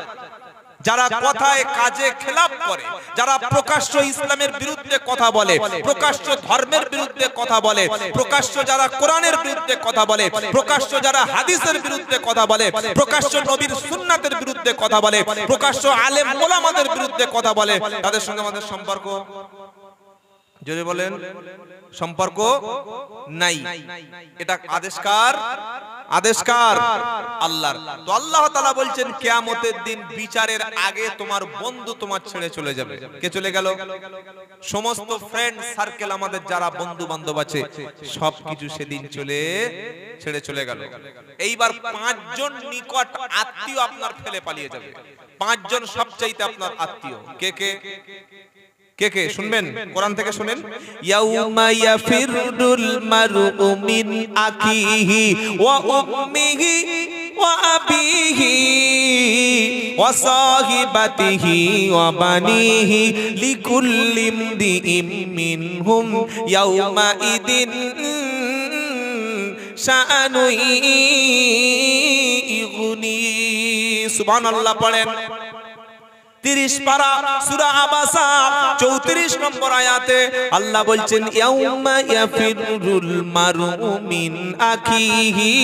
Speaker 1: যারা কথায় কাজে খেলাপ করে, যারা প্রকাশ্য ইসলামের বিরুদ্ধে কথা বলে, প্রকাশ্য ধর্মের বিরুদ্ধে কথা বলে, প্রকাশ্য যারা কোরআনের বিরুদ্ধে কথা বলে, প্রকাশ্য যারা হাদিসের বিরুদ্ধে কথা বলে, প্রকাশ্য নবীর সুন্নাতের বিরুদ্ধে কথা বলে, প্রকাশ্য আলেম ওলামাদের বিরুদ্ধে কথা বলে, তাদের সঙ্গে আমাদের সম্পর্ক। যদি বলেন সম্পর্ক নাই, এটা আদেশকার আদেশকার আল্লাহর। তো আল্লাহ তাআলা বলছেন কিয়ামতের দিন বিচারের আগে তোমার বন্ধু তোমার ছেড়ে চলে যাবে। কে চলে গেল? সমস্ত ফ্রেন্ড সার্কেল, আমাদের যারা বন্ধু বান্ধব আছে সবকিছু সেদিন ছেড়ে চলে গেল। এইবার পাঁচজন নিকট আত্মীয় আপনার ফেলে পালিয়ে যাবে। পাঁচজন সবচাইতে আপনার আত্মীয় কে কে? কে কে শুনবেন? কোরআন থেকে শুনেন। ইয়াউমা ইয়াফিরুল মারউ মিন আখিহি ওয়া উম্মিহি ওয়া আবিহি ওয়া সাহিবাতিহি ওয়া বানিহি লিকুল্লি ইমরিইম মিনহুম ইয়াউমা ইদিন শাআনু ইগনি। সুবহানাল্লাহ পড়েন। 30 পারা সূরা আবাসা 34 নম্বর আয়াতে আল্লাহ বলছেন ইয়াউমা ইয়াফিরুল মারউ মিন আখিহি।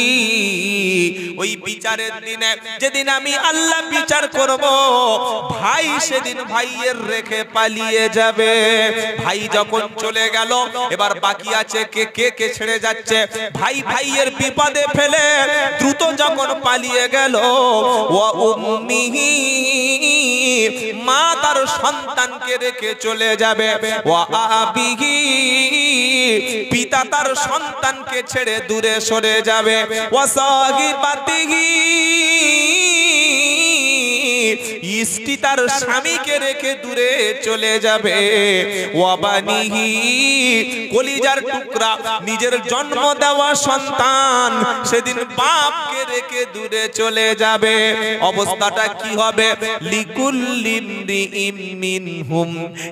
Speaker 1: ওই বিচারের দিনে, যেদিন আমি আল্লাহ বিচার করব, ভাই সেদিন ভাইয়ের রেখে পালিয়ে যাবে। ভাই যখন চলে গেল, এবার বাকি আছে কে ছেড়ে যাচ্ছে? ভাই ভাইয়ের বিপদে ফেলে দ্রুত যখন পালিয়ে গেল, ওয়া উম্মিহি, মা তার সন্তানকে রেখে চলে যাবে, ওয়া আবিহি, পিতা তার সন্তানকে ছেড়ে দূরে সরে যাবে, ওয়া সাহিবাতিহি, স্ত্রী তার স্বামীকে রেখে দূরে চলে যাবে, ওয়া বানিহি, কলিজার টুকরা নিজের জন্ম দেওয়া সন্তান সেদিন বাপকে রেখে দূরে চলে যাবে। অবস্থাটা কি হবে? লিকুল্লি ইমরিইম মিনহুম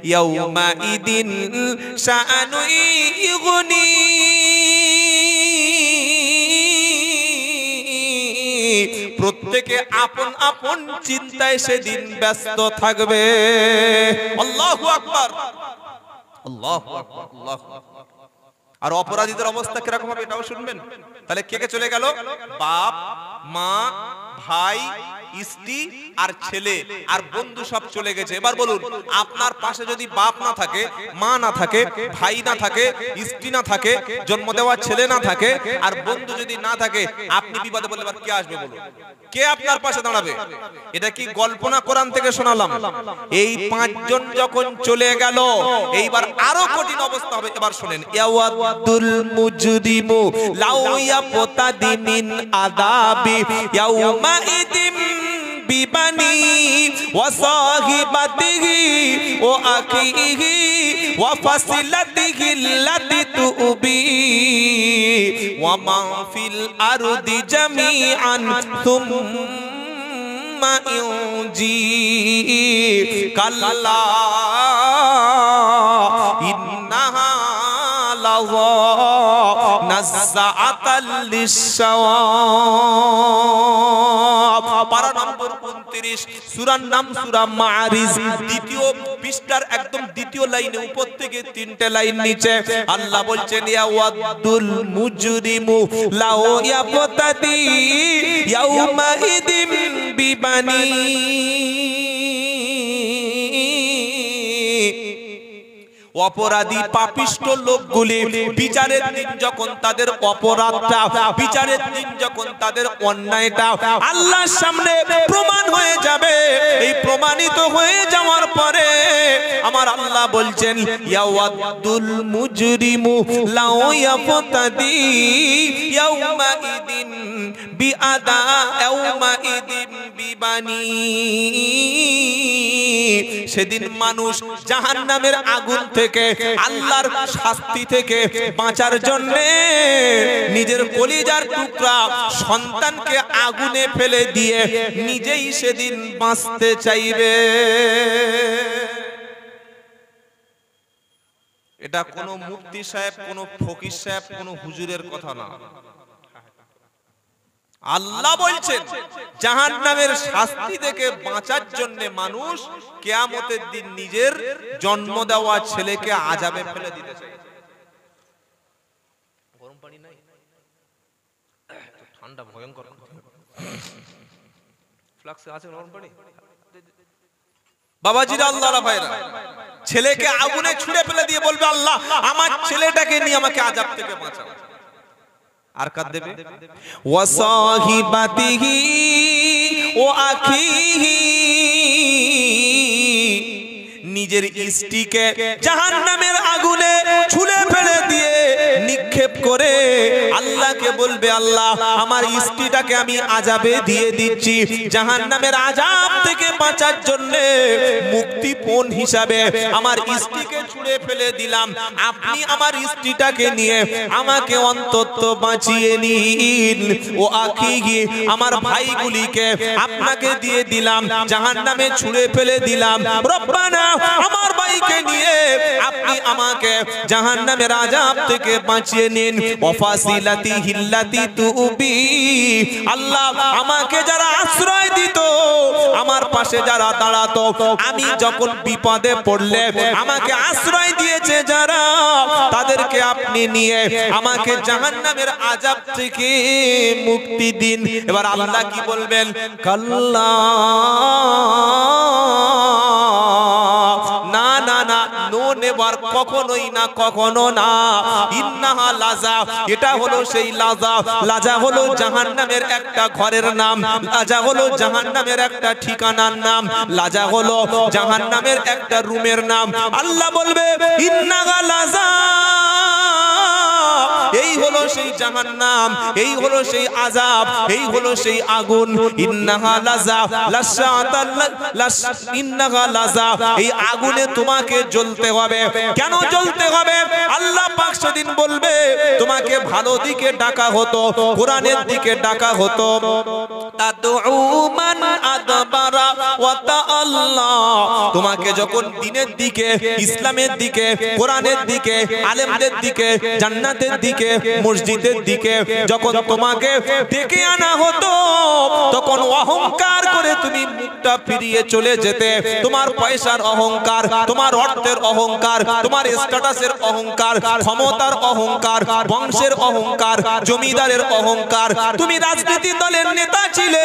Speaker 1: ইয়াউমা ইদিন শাআনু ইগনি। প্রত্যেকে আপন আপন চিন্তায় সেদিন ব্যস্ত থাকবে। আল্লাহু আকবার, আল্লাহু আকবার, আল্লাহু আকবার। আর অপরাধীদের অবস্থা কিরকম হবে এটাও শুনবেন। তাহলে কে চলে গেল? বাপ, মা, ভাই, স্ত্রী আর ছেলে আর বন্ধু সব চলে গেছে। এবার বলুন, আপনার পাশে যদি বাপ না থাকে, মা না থাকে, ভাই না থাকে, স্ত্রী না থাকে, জন্ম দেওয়া ছেলে না থাকে, আর বন্ধু যদি না থাকে, আপনি বিপদে পড়লে এবার কে আসবে বলুন? কে আপনার পাশে দাঁড়াবে? এটা কি গল্প না কোরআন থেকে শোনালাম? এই পাঁচজন যখন চলে গেল, এইবার আরো কঠিন অবস্থা হবে। এবার শুনেন। ইয়াওয়াদুল মুজরিমু লাউ ইয়াফতাদি মিন আযাবি ইয়াউমা ইদিম বিবানি ওয়া সাহিবাতিহি ওয়া আখিহি ওয়া ফাসিলাতিহি আল্লাতি তুবি ওয়া মা ফিল আরদি জামিআন সুম্মা ইউজি কাল্লা ইন্নাহা লাযা নাযাআতাল লিশশাওয়া। পারা নম্বর 29, সূরার নাম সূরা মাআরিজ, দ্বিতীয় পৃষ্ঠার একদম দ্বিতীয় লাইনে উপর থেকে 3টে লাইন নিচে আল্লাহ বলছেন ইয়াওয়াদুল মুজরিমু লাউ ইয়াফতাদি ইয়াউমা ইদিম বিবানি। অপরাধী পাপিষ্ট লোকগুলি বিচারের দিন যখন তাদের অপরাধটা, বিচারের দিন যখন তাদের অন্যায়টা আল্লাহর সামনে প্রমাণ হয়ে যাবে, এই প্রমাণিত হয়ে যাওয়ার পরে আমার আল্লাহ বলছেন ইয়াওয়াদুল মুজরিমু লাউ ইয়াফতাদি ইয়াউমা ইদিন বিআদা ইয়াউমা ইদিন বিবানি। সেদিন মানুষ জাহান্নামের আগুন থেকে, আল্লাহর শাস্তি থেকে বাঁচার জন্য নিজের কলিজার টুকরা সন্তানকে আগুনে ফেলে দিয়ে নিজেই সেদিন বাঁচতে চাইবে। এটা কোনো মুফতি সাহেব, কোনো ফকির সাহেব, কোনো হুজুরের কথা না। আল্লাহ বলছেন জাহান্নামের শাস্তি থেকে বাঁচার জন্য মানুষ কিয়ামতের দিন নিজের জন্ম দেওয়া ছেলেকে আযাবে ফেলে দিতে চায়। গরম পানি নাই, ঠান্ডা ভয়ঙ্কর। ফ্লাক্সে আছে গরম পানি? বাবাজিরা, আল্লাহ ভাইরা, ছেলেকে আগুনে ছুঁড়ে ফেলে দিয়ে বলবে আল্লাহ আমার ছেলেটাকে নিয়ে আমাকে আযাব থেকে বাঁচাও। আর কার দেবে? ওয়াসাহিবাতিহি ও আখিহি, নিজের স্ত্রীকে জাহান্নামের আগুনে ছুঁড়ে ফেলে দিয়ে নিক্ষেপ করে আল্লাহকে বলবে আল্লাহ আমার স্ত্রীটাকে আমি আযাবে দিয়ে দিচ্ছি, জাহান্নামের আযাব থেকে বাঁচার জন্য মুক্তিপণ হিসাবে আমার স্ত্রীকে ছুঁড়ে ফেলে দিলাম, আপনি আমার স্ত্রীটাকে নিয়ে আমাকে অন্তত বাঁচিয়ে নিন। ও আখিহি, আমার ভাইগুলিকে আপনাকে দিয়ে দিলাম, জাহান্নামে ছুঁড়ে ফেলে দিলাম, রব্বানা আমার ভাইকে নিয়ে আপনি আমাকে জাহান্নামের আযাব থেকে বাঁচিয়ে নিন। ওয়াফাসিলাতি হিল্লাতি তুবি, আল্লাহ আমাকে যারা আশ্রয় দিত, আমার পাশে যারা দাঁড়াতো, আমি যখন বিপদে পড়লে আমাকে আশ্রয় দিয়েছে যারা, তাদেরকে আপনি নিয়ে আমাকে জাহান্নামের আযাব থেকে মুক্তি দিন। এবার আল্লাহ কি বলবেন? কাল্লা, না না না, নো নেভার, কখনোই না, কখনো না। ইন্নাহা লাজা, এটা হলো সেই লাজা। লাজা হলো জাহান্নামের একটা ঘরের নাম, লাজা হলো জাহান্নামের একটা ঠিকানার নাম, লাজা হলো জাহান্নামের একটা রুমের নাম। আল্লাহ বলবে ইন্নাহা লাজা, এই হলো সেই জাহান্নাম, এই হলো সেই আযাব, এই হলো সেই আগুন। ইন্নাহা লাজা ইন্নাহা লাজা, এই আগুনে তোমাকে জ্বলতে হবে। কেন জ্বলতে হবে? আল্লাহ পাক সেদিন বলবে তোমাকে ভালো দিকে ডাকা হতো, কোরআনের দিকে ডাকা হতো, তাদউ মান আদবারা ওয়া তাআল্লা, তোমাকে যখন দ্বীনের দিকে, ইসলামের দিকে, কোরআনের দিকে, আলেমদের দিকে, জান্নাতের দিকে, মসজিদের দিকে যখন তোমাকে ডেকে আনা হতো, তখন অহংকার করে তুমি মুখটা ফিরিয়ে চলে যেতে। তোমার পয়সার অহংকার, তোমার অর্থের অহংকার, তোমার স্ট্যাটাসের অহংকার, ক্ষমতার অহংকার, বংশের অহংকার, জমিদারের অহংকার, তুমি রাজনীতি দলের নেতা ছিলে,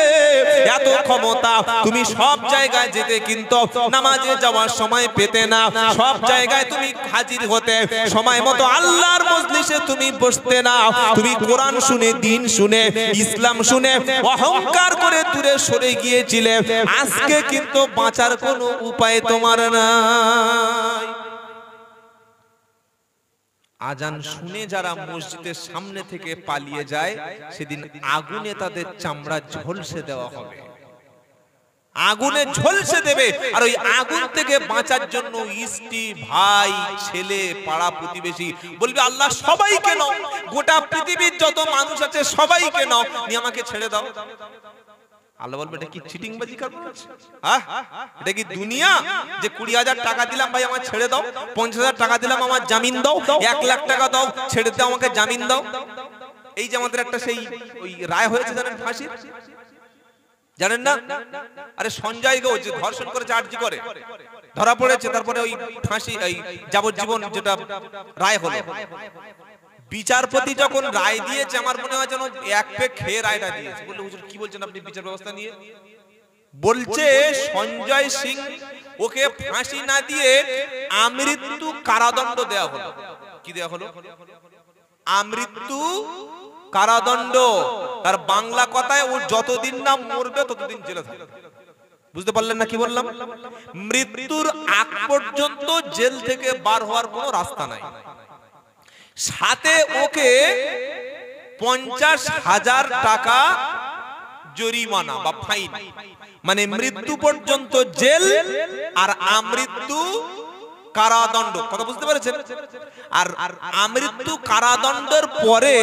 Speaker 1: এত ক্ষমতা, তুমি সব জায়গায় যেতে কিন্তু নামাজে যাওয়ার সময় পেতে না, সব জায়গায় তুমি হাজির হতে সময় মতো আল্লাহর মজলিসে তুমি বসতে না, তুমি কোরআন শুনে, দিন শুনে, ইসলাম শুনে অহংকার করে দূরে সরে গিয়েছিলে। আজকে কিন্তু বাঁচার কোনো উপায় তোমার নাই। আজান শুনে যারা মসজিদের সামনে থেকে পালিয়ে যায়, সেদিন আগুনে তাদের চামড়া ঝলসে দেওয়া হবে, আগুনে ঝলসে দেবে। আর ওই আগুন থেকে বাঁচার জন্য স্ত্রী, ভাই, ছেলে, পাড়া প্রতিবেশী বলবে আল্লাহ সবাইকে নাও, গোটা পৃথিবীর যত মানুষ আছে সবাইকে নাও, নিয়ে আমাকে ছেড়ে দাও। আল্লাহ বলবে এটা কি চিটিংবাজি কাজ? হ্যাঁ, এটা কি দুনিয়া যে 20,000 টাকা দিলাম ভাই আমার ছেড়ে দাও, 50,000 টাকা দিলাম আমার জামিন দাও, 1 লাখ টাকা দাও ছেড়ে দাও, আমাকে জামিন দাও। এই যে আমাদের একটা সেই ওই রায় হয়েছে জানেন, ফাঁসির, জানেন না? আরে সঞ্জয় ঘোষ যে ধর্ষণ করেছে, আরজি করে ধরা পড়েছে, তারপরে ওই ফাঁসি, এই যাবজ্জীবন যেটা রায় হলো, বিচারপতি যখন রায় দিয়েছে আমার মনে হয় যেন এক পেক খেয়ে রায়টা দিয়েছে। বললে হুজুর কি বলছেন আপনি বিচার ব্যবস্থা নিয়ে? বলছে সঞ্জয় সিং ওকে ফাঁসি না দিয়ে আমৃত্যু কারাদণ্ড দেওয়া হলো। কি দেওয়া হলো? আমৃত্যু কারাদণ্ড। তার বাংলা কথায় ও যতদিন না মরবে ততদিন জেলে থাকবে। বুঝতে পারলেন না কি বললাম? মৃত্যুর আগ পর্যন্ত জেল থেকে বার হওয়ার কোনো রাস্তা নাই। সাথে ওকে 50,000 টাকা জরিমানা বা ফাইন, মানে মৃত্যু পর্যন্ত জেল আর আমৃত্যু কারাদণ্ড। কথা বুঝতে পেরেছেন? আর আমৃত্যু কারাদণ্ডের পরে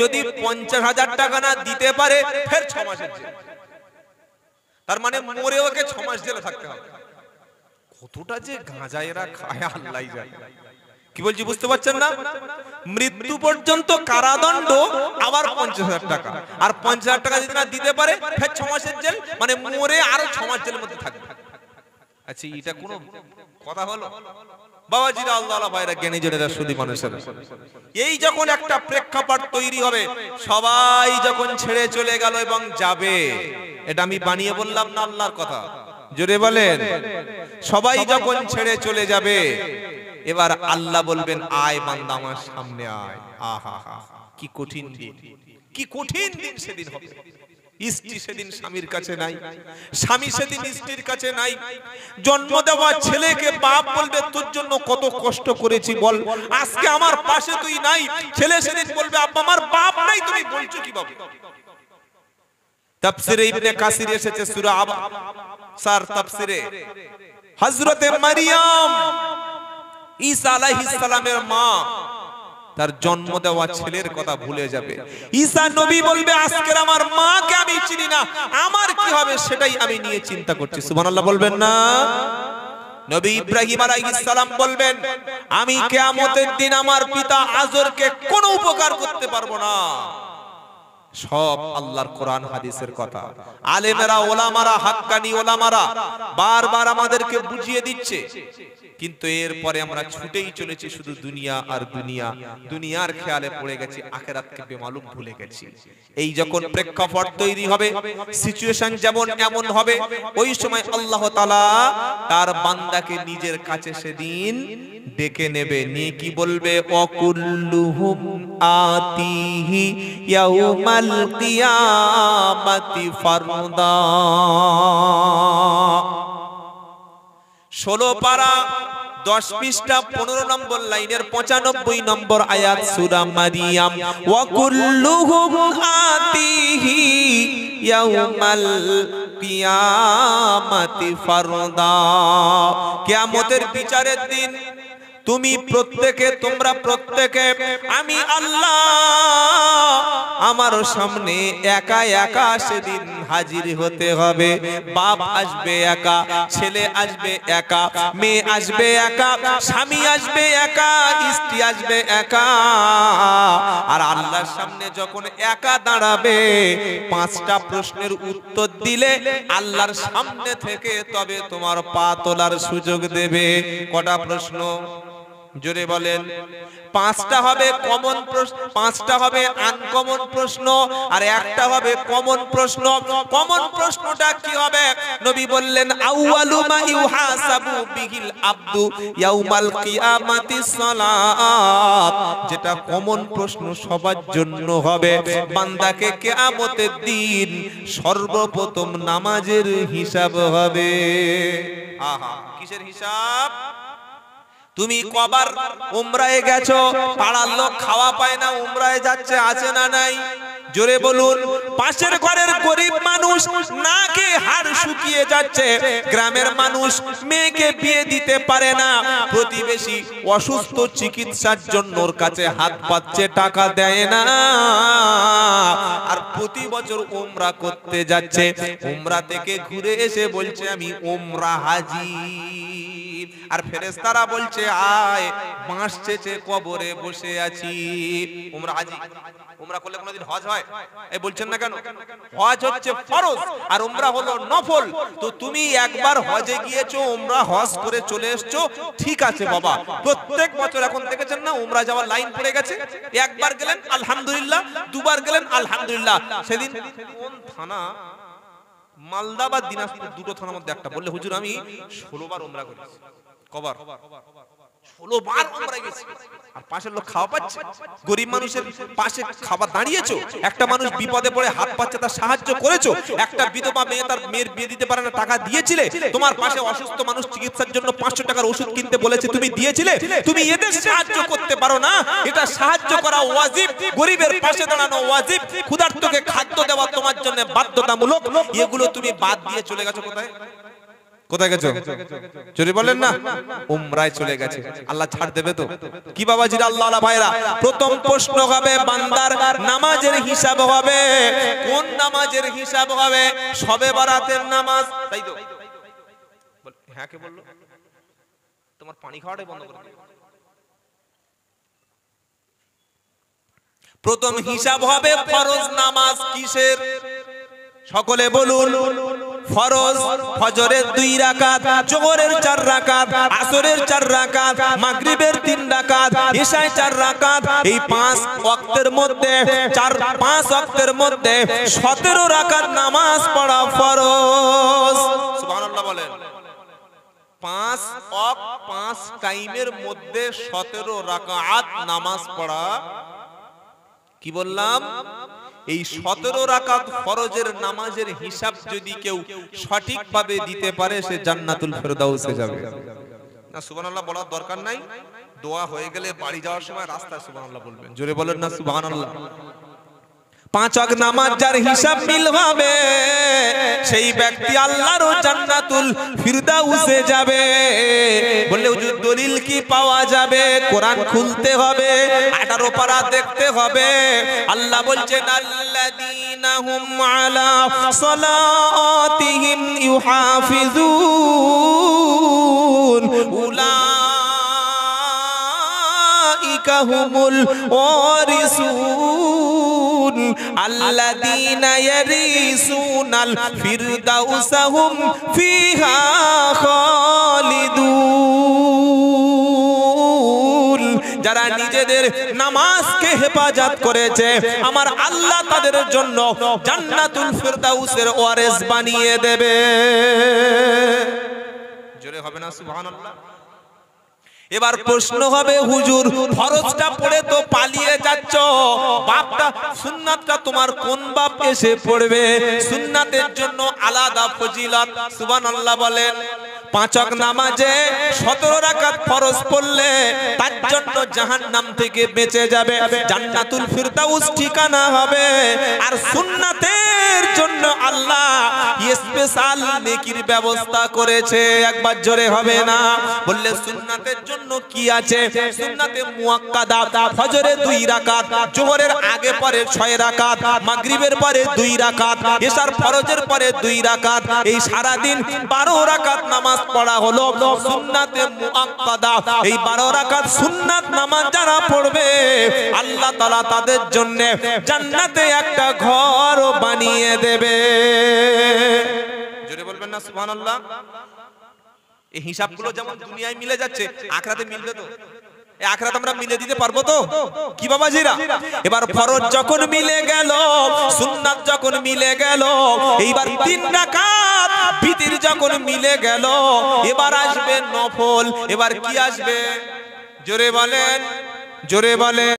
Speaker 1: যদি 50,000 টাকা না দিতে পারে ফের 6 মাসের জেল। তার মানে মরে ওকে 6 মাস জেলে থাকতে হবে। কতটা যে গাঁজা এরা খায় আল্লাহই জানে। কি বলছি বুঝতে পারছেন না? মৃত্যু পর্যন্ত কারাদণ্ড, আবার 50,000 টাকা, আর 50,000 টাকা যদি না দিতে পারে ফের 6 মাসের জেল, মানে মরে আরো 6 মাস জেলের মধ্যে থাকবে। আচ্ছা এটা কোনো কথা হলো? বাবাজিরা, আল্লাহ ভাইরা, জ্ঞানী জনেরা, সুধী মানুষেরা, এই যখন একটা প্রেক্ষাপট তৈরি হবে, সবাই যখন ছেড়ে চলে গেল এবং যাবে, এটা আমি বানিয়ে বললাম না, আল্লাহর কথা। জোরে বলেন। সবাই যখন ছেড়ে চলে যাবে, এবার আল্লাহ বলবেন আয় বান্দা আমার সামনে আয়। আহা হা, কি কঠিন দিন, কি কঠিন দিন সেদিন হবে। স্ত্রী সেদিন স্বামীর কাছে নাই, স্বামী সেদিন স্ত্রীর কাছে নাই। জন্ম দেওয়া ছেলেকে বাপ বলবে তোর জন্য কত কষ্ট করেছি বল, আজকে আমার পাশে তুই নাই। ছেলে সেদিন বলবে আব্বা আমার বাপ নাই, তুমি বলছো কিভাবে? তাফসীরে ইবনে কাসির এসেছে সূরা আবসার তাফসীরে, হযরতে মারিয়াম ঈসা আলাইহিস সালামের মা তার জন্ম দেওয়া ছেলের কথা ভুলে যাবে। ঈসা নবী বলবে আজকের আমার মাকে আমি চিনি না, আমার কি হবে সেটাই আমি নিয়ে চিন্তা করছি। সুবহানাল্লাহ বলবেন না? নবী ইব্রাহিম আলাইহিস সালাম বলবেন আমি কিয়ামতের দিন আমার পিতা আজরকে কোনো উপকার করতে পারবো না। সব আল্লাহর কোরআন হাদিসের কথা। আলেমেরা, ওলামারা, হাক্কানি ওলামারা বারবার আমাদেরকে বুঝিয়ে দিচ্ছে, কিন্তু এরপরে আমরা ছুটেই চলেছি শুধু দুনিয়া আর দুনিয়া, দুনিয়ার খেয়ালে পড়ে গেছি, আখিরাতকে বেমালুম ভুলে গেছি। এই যখন প্রেক্ষাপট তৈরি হবে, সিচুয়েশন যেমন এমন হবে, ওই সময় আল্লাহ তাআলা তার বান্দাকে নিজের কাছে সেদিন ডেকে নেবে, নিয়ে কি বলবে? অকুল্লুহুম আতিহি ইয়াউমাল কিয়ামাতি ফারদা। 16 পারা 10 পৃষ্ঠা 15 নম্বর লাইনের 95 নম্বর আয়াত সূরা মারিয়াম। ওয়া কুল্লুহুম আতিহি ইয়াউমাল কিয়ামাতি ফারদা। কিয়ামতের বিচারের দিন তুমি প্রত্যেকে, তোমরা প্রত্যেকে, আমি আল্লাহ আমার সামনে একা একা সেদিন হাজির হতে হবে। বাপ আসবে একা, ছেলে আসবে একা, মেয়ে আসবে একা, স্বামী আসবে একা, স্ত্রী আসবে একা। আর আল্লাহর সামনে যখন একা দাঁড়াবে, 5টা প্রশ্নের উত্তর দিলে আল্লাহর সামনে থেকে তবে তোমার পা তোলার সুযোগ দেবে। কটা প্রশ্ন? জোরে বলেন। 5টা হবে কমন প্রশ্ন, 5টা হবে আনকমন প্রশ্ন, আর একটা হবে কমন প্রশ্ন। কমন প্রশ্নটা কি হবে? নবী বললেন আউয়ালু মা ইউহাসাবু বিহিল আবদু ইয়াউমাল কিয়ামাতিস সালাত। যেটা কমন প্রশ্ন সবার জন্য হবে, বান্দাকে কিয়ামতের দিন সর্বপ্রথম নামাজের হিসাব হবে। আহা, কিসের হিসাব? তুমি কবার উমরায় গেছো? পাড়ার লোক খাওয়া পায় না, উমরায় যাচ্ছে, আছে না নাই? জোরে বলুন। পাশের ঘরের গরিব মানুষ না খেয়ে হাড় শুকিয়ে যাচ্ছে, গ্রামের মানুষ মেয়েকে বিয়ে দিতে পারে না, প্রতিবেশী অসুস্থ চিকিৎসার জন্য ওর কাছে হাত পাচ্ছে, টাকা দেয় না, আর প্রতি বছর উমরা করতে যাচ্ছে, উমরা থেকে ঘুরে এসে বলছে আমি উমরা হাজি। আর ফেরেশতারা বলছে আয়, বাঁশ চেচে কবরে বসে আছি। উমরা হাজি। উমরা করলে কোনোদিন হজ হয়? এই বলছেন না কেন? হজ হচ্ছে ফরজ আর উমরা হলো নফল। তো তুমি একবার হজে গিয়েছো, উমরা হজ করে চলে এসছো, ঠিক আছে বাবা। প্রত্যেক বছর এখন দেখেছেন না উমরা যাওয়ার লাইন পড়ে গেছে। একবার গেলেন আলহামদুলিল্লাহ, দুবার গেলেন আলহামদুলিল্লাহ। সেদিন কোন থানা, মালদা বা দিনাজপুর, দুটো থানার মধ্যে একটা, বললে হুজুর আমি 16 বার উমরা করেছি। কবার? 16 বার উমরা গেছি। আর পাশের লোক খাওয়া পাচ্ছে, গরিব মানুষের পাশে খাবার দাঁড়িয়েছো, একটা মানুষ বিপদে পড়ে হাত পাচ্ছে তার সাহায্য করেছো, একটা বিধবা মেয়ে তার মেয়ের বিয়ে দিতে পারে না, টাকা দিয়েছিলে, তোমার পাশে অসুস্থ মানুষ চিকিৎসার জন্য 500 টাকার ওষুধ কিনতে বলেছে, তুমি দিয়েছিলে। তুমি এদের সাহায্য করতে পারো না? এটা সাহায্য করা ওয়াজিব, গরিবের পাশে দাঁড়ানো ওয়াজিব, ক্ষুধার্তকে খাদ্য দেওয়া তোমার জন্য বাধ্যতামূলক। এগুলো তুমি বাদ দিয়ে চলে গেছো কোথায়? কোথায় গেছো? চুরি বলেন না, উমরায় চলে গেছে। আল্লাহ ছাড় দেবে তো? কি বাবাজিরা, আল্লাহ আল্লাহ ভাইরা, প্রথম প্রশ্ন হবে বান্দার নামাজের হিসাব হবে। কোন নামাজের হিসাব হবে? শবে বরাতের নামাজ, তাই তো? হ্যাঁ, কে বললো? তোমার পানি খাওয়াটাই বন্ধ করে দিও। প্রথম হিসাব হবে ফরজ নামাজ। কিসের? সকলে বলুন। ফরজ ফজরের 2 রাকাত, জোহরের 4 রাকাত, আসরের 4 রাকাত, মাগরিবের 3 রাকাত, ইশায় 4 রাকাত। এই 5 ওয়াক্তের মধ্যে 5 ওয়াক্তের মধ্যে 17 রাকাত নামাজ পড়া ফরজ। সুবহানাল্লাহ বলেন। 5 ওয়াক্ত 5 টাইমের মধ্যে 17 রাকাত নামাজ পড়া, কি বললাম? এই 17 রাকাত ফরজের নামাজের হিসাব যদি কেউ সঠিকভাবে দিতে পারে সে জান্নাতুল ফেরদাউসে যাবে। না সুবহানাল্লাহ বলার দরকার নাই, দোয়া হয়ে গেলে বাড়ি যাওয়ার সময় রাস্তায় সুবহানাল্লাহ বলবেন। জোরে বলেন না সুবহানাল্লাহ। 5 ওয়াক্ত নামাজ যার হিসাব মিল হবে সেই ব্যক্তি আল্লাহর জান্নাতুল ফিরদাউসে যাবে। বললে হুজুর দলিল কি পাওয়া যাবে? কোরআন খুলতে হবে, 18 পারা দেখতে হবে। আল্লাহ বলছেন আল্লাযীনা হুম আলা সালাতিহিম ইউহাফিজুন উলাইকা হুমুল ওয়ারিসুন আল্লাযীনা ইয়ারিসুনাল ফিরদাউসা হুম ফিহা খালিদুন। যারা নিজেদের নামাজকে হেফাজত করেছে আমার আল্লাহ তাদের জন্য জান্নাতুল ফিরদাউসের ওয়ারিস বানিয়ে দেবে। জোরে হবে না সুবহানাল্লাহ? এবার প্রশ্ন হবে হুজুর ফরজটা পড়ে তো পালিয়ে যাচ্ছ, বাপটা সুন্নাতটা তোমার কোন বাপ এসে পড়বে? সুন্নাতের জন্য আলাদা ফজিলত। সুবহানাল্লাহ বলেন। 5 ওয়াক্ত নামাজে 17 রাকাত ফরজ পড়লে তার জন্য জাহান্নাম থেকে বেঁচে যাবে, জান্নাতুল ফিরদাউস ঠিকানা হবে। আর সুন্নাতের জন্য আল্লাহ স্পেশাল নেকির ব্যবস্থা করেছে। একবার জোরে হবে না? বললে সুন্নাতের জন্য কি আছে? সুন্নাতে মুআক্কাদা ফজরে 2 রাকাত, জোহরের আগে পরে 6 রাকাত, মাগরিবের পরে 2 রাকাত, ইশার ফরজের পরে 2 রাকাত। এই সারা দিন 12 রাকাত নামাজ পড়া হলো সুন্নাতে মুআক্কাদা। এই 12 রাকাত সুন্নাত নামাজ যারা পড়বে আল্লাহ তাআলা তাদের জন্য জান্নাতে একটা ঘর বানিয়ে দেবে। জোরে বলবেন না সুবহানাল্লাহ? এই হিসাবগুলো যেমন দুনিয়ায় মিলে যাচ্ছে আখিরাতে মিলবে তো? এই আখিরাত আমরা মিলে দিতে পারবো তো? কি বাবাজিরা? এবার ফরজ যখন মিলে গেল, সুন্নাত যখন মিলে গেল, এইবার 3 রাকাত ভিতর যখন মিলে গেল, এবার আসবে নফল। এবার কি আসবে? জোরে বলেন, জোরে বলেন।